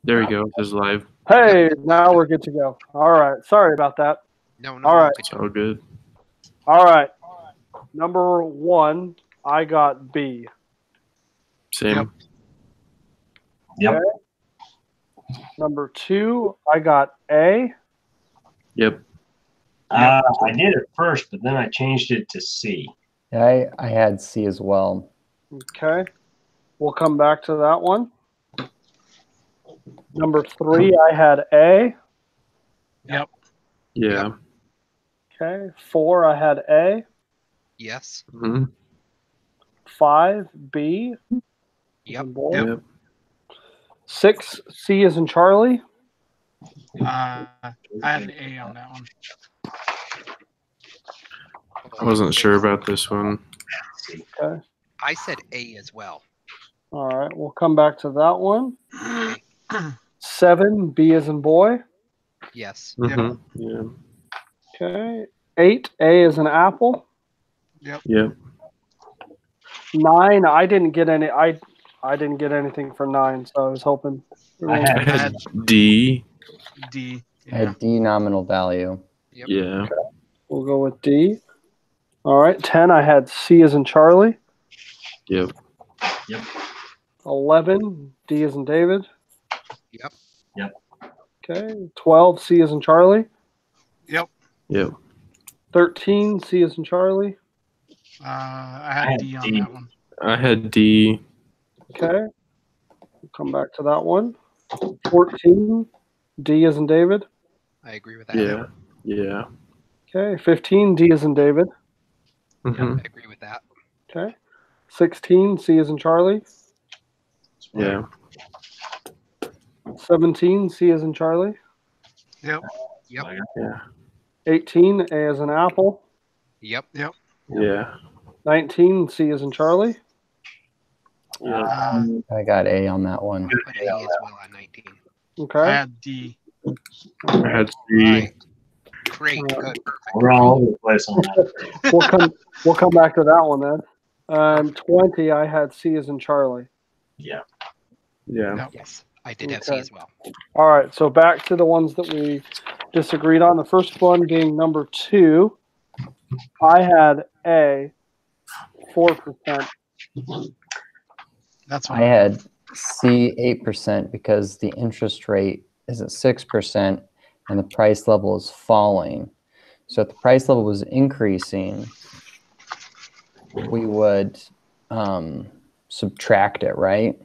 There we go. This is live. Hey, now we're good to go. All right. Sorry about that. No. All right. It's all good. All right. Number 1, I got B. Same. Yep. Okay. Number 2, I got A. Yep. I did it first, but then I changed it to C. Yeah, I had C as well. Okay. We'll come back to that one. Number 3, I had A. Yep. Yeah. Okay. 4, I had A. Yes. Mm-hmm. 5, B. Yep. Boy. Yep. 6, C as in Charlie. I had an A on that one. I wasn't sure about this one. Okay. I said A as well. All right. We'll come back to that one. 7, B as in boy. Yes. Mm-hmm. Yeah. Okay. 8, A as in apple. Yep. 9, I didn't get any. I didn't get anything for 9, so I was hoping. I I had had D. D. I had D nominal value. Yep. Yeah. We'll go with D. All right. 10, I had C as in Charlie. Yep. 11, D as in David. Yep. Okay. 12, C as in Charlie. Yep. Yep. 13, C as in Charlie. I had D on that one. I had D. Okay. We'll come back to that one. 14, D as in David. I agree with that. Yeah. Yeah. Okay. 15, D as in David. Mm-hmm. I agree with that. Okay. 16, C as in Charlie. Yeah. 17, C as in Charlie. Yep. Yep. Yeah. 18, A as in apple. Yep. Yeah. 19, C as in Charlie. Yeah. I got A on that one. I put A as well on 19. I Okay. had D. I had C. Right. Great. Good. Perfect. we're all over the place on that. We'll come back to that one then. 20, I had C as in Charlie. Yeah. Yeah. Yep. Yes. I did have C Okay. as well. All right, so back to the ones that we disagreed on. The first one being number 2. I had A, 4%. That's what I had C 8% because the interest rate is at 6% and the price level is falling. So if the price level was increasing, we would subtract it, right?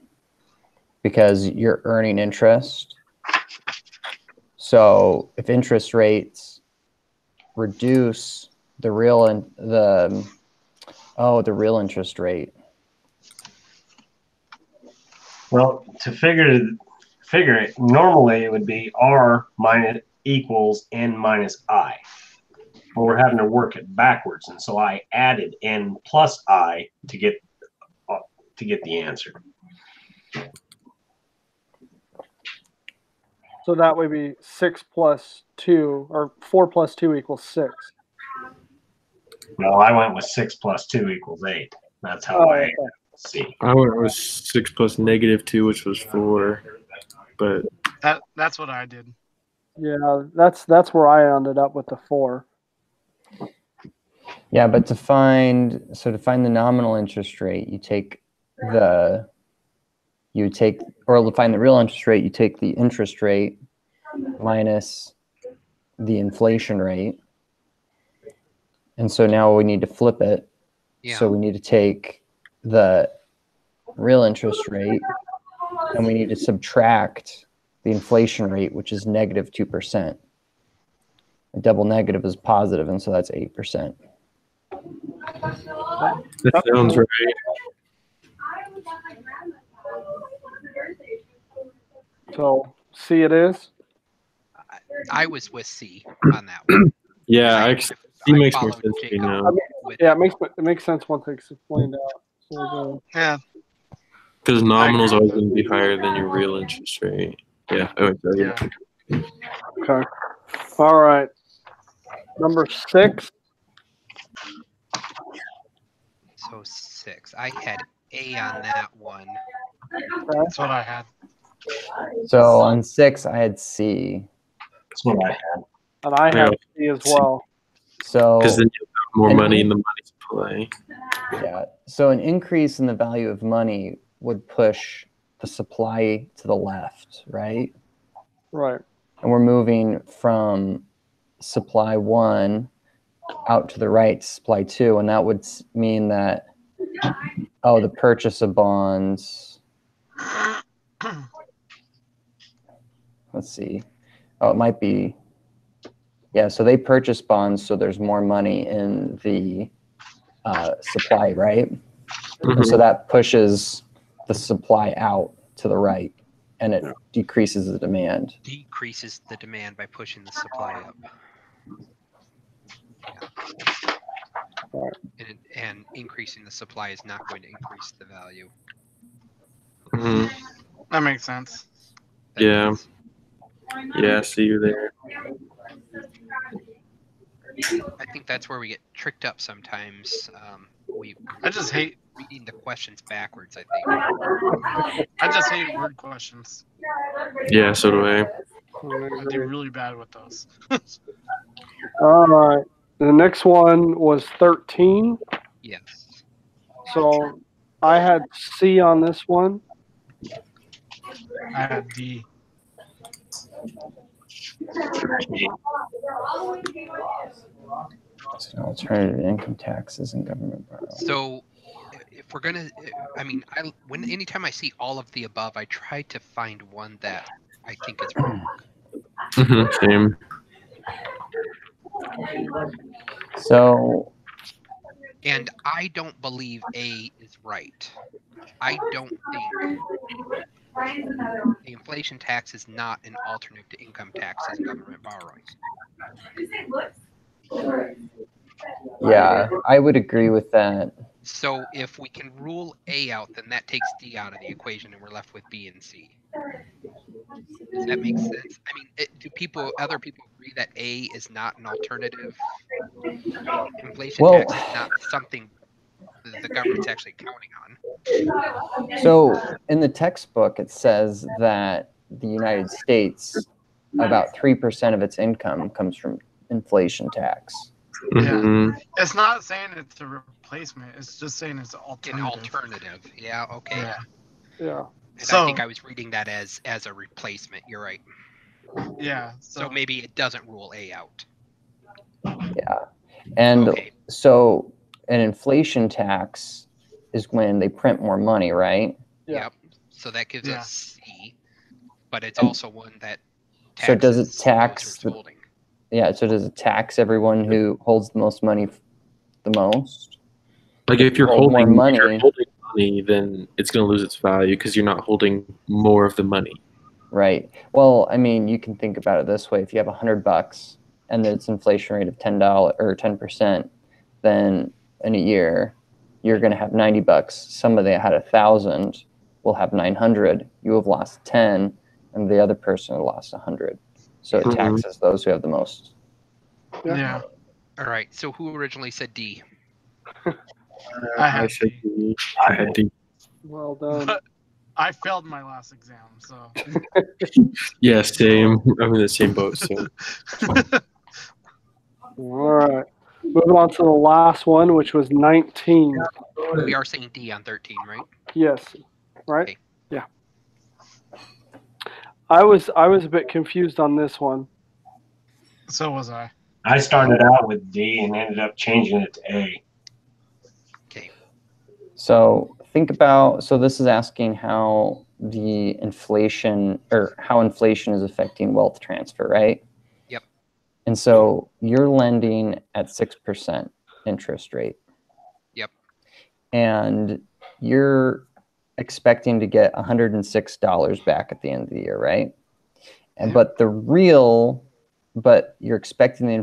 Because you're earning interest. So if interest rates reduce the real real interest rate. Well, to figure it, normally it would be R minus equals N minus I. But we're having to work it backwards, and so I added N plus I to get the answer. So that would be 6 plus 2, or 4 plus 2 equals 6. No, I went with 6 plus 2 equals 8. That's how I see. I went with 6 plus -2, which was 4. But That's what I did. Yeah, that's where I ended up with the 4. Yeah, but to find the nominal interest rate, to find the real interest rate, you take the interest rate minus the inflation rate. And so now we need to flip it. Yeah. So we need to take the real interest rate and we need to subtract the inflation rate, which is -2%. A double negative is positive, and so that's 8%. that sounds right. So C it is. I was with C on that one. Yeah. C makes more followed sense to me Jacob. now. With Yeah, it makes sense once it's explained out. So we'll go. Yeah. Because nominal is always going to be higher than your real interest rate. Yeah. Yeah. Okay. All right. Number 6. So 6. I had A on that one. That's what I had. So on 6, I had C. That's what I had. And I Yeah. had C as well. So Because then you have more And- money in the money supply. yeah, so an increase in the value of money would push the supply to the left, right? Right. And we're moving from supply 1 out to the right to supply 2, and that would mean that the purchase of bonds. Let's see. Oh, it might be. Yeah, so they purchase bonds, so there's more money in the supply, right? And so that pushes the supply out to the right, and it decreases the demand. Decreases the demand by pushing the supply up. Yeah. And increasing the supply is not going to increase the value. Mhm. That makes sense. That Yeah. does. Yeah, see you there. I think that's where we get tricked up sometimes. I just hate reading the questions backwards, I think. I just hate word questions. Yeah, so do I. I do really bad with those. All right. The next one was 13. Yes. So I had C on this one. I had D. So alternative income taxes and government borrowing. So if we're gonna, I mean, anytime I see all of the above, I try to find one that I think is wrong. Same. So And I don't believe A is right. I don't think the inflation tax is not an alternate to income taxes and government borrowing. yeah, I would agree with that. So if we can rule A out, then that takes D out of the equation, and we're left with B and C. Does that make sense? I mean, do other people agree that A is not an alternative? Inflation Well, tax is not something the government's actually counting on. So in the textbook, it says that the United States, about 3% of its income comes from inflation tax. Mhm. It's not saying it's a replacement. It's just saying it's an An alternative. alternative. Yeah, okay. Yeah. Yeah. And So- I think I was reading that as a replacement. You're right. Yeah. So maybe it doesn't rule A out. Yeah. And Okay. so an inflation tax is when they print more money, right? Yeah. Yep. So that gives Yeah. us C, but it's also one that taxes So does it those tax who are holding. Yeah, so does it tax everyone who holds the most money the most? Like if you're Hold more holding money. then it's going to lose its value because you're not holding more of the money. Right. Well, I mean, you can think about it this way. If you have $100 and it's inflation rate of $10 or 10%, then in a year you're going to have $90. Somebody that had 1,000 will have 900. You have lost 10, and the other person lost 100. So it taxes those who have the most. Yeah. All right. So who originally said D? I had said D. D. I had D. Well done. But I failed my last exam, so. Yeah, same. I'm in the same boat. So All right. Moving on to the last one, which was 19. We are saying D on 13, right? Yes. Right? Okay. Yeah. I was a bit confused on this one. So was I. I started out with D and ended up changing it to A. Okay. So think about, so this is asking how the inflation or how inflation is affecting wealth transfer, right? Yep. And so you're lending at 6% interest rate. Yep. And you're expecting to get $106 back at the end of the year, right? And but you're expecting the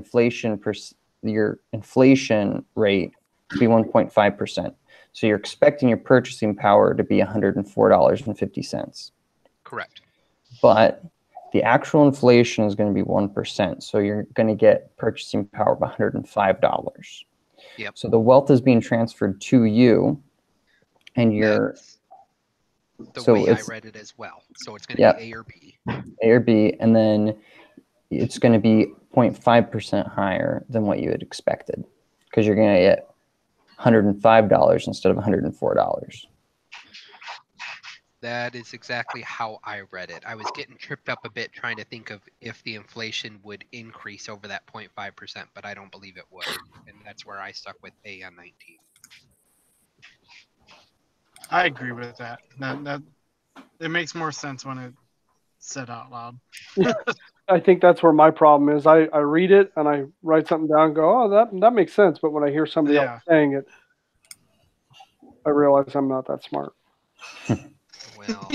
your inflation rate to be 1.5%. So you're expecting your purchasing power to be $104.50. Correct. But the actual inflation is going to be 1%. So you're going to get purchasing power of $105. Yep. So the wealth is being transferred to you, and you're The So way I it's read it as well. So it's going to Yep. be A or B. A or B, and then it's going to be 0.5% higher than what you had expected because you're going to get $105 instead of $104. That is exactly how I read it. I was getting tripped up a bit trying to think of if the inflation would increase over that 0.5%, but I don't believe it would. And that's where I stuck with A on 19. I agree with that. That it makes more sense when it's said out loud. I think that's where my problem is. I read it and I write something down and go, oh, that makes sense. But when I hear somebody Yeah. else saying it, I realize I'm not that smart. Well,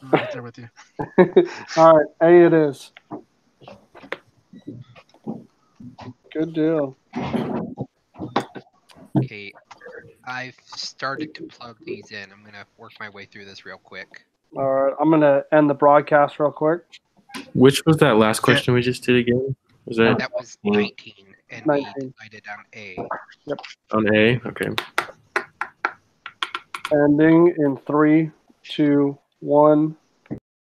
I'm right there with you. All right, A it is. Good deal. okay. I've started to plug these in. I'm going to work my way through this real quick. All right, I'm going to end the broadcast real quick. Which was that last question we just did again? Was that That was 19, and we 19. decided on A. on A? Okay. Ending in 3, 2, 1.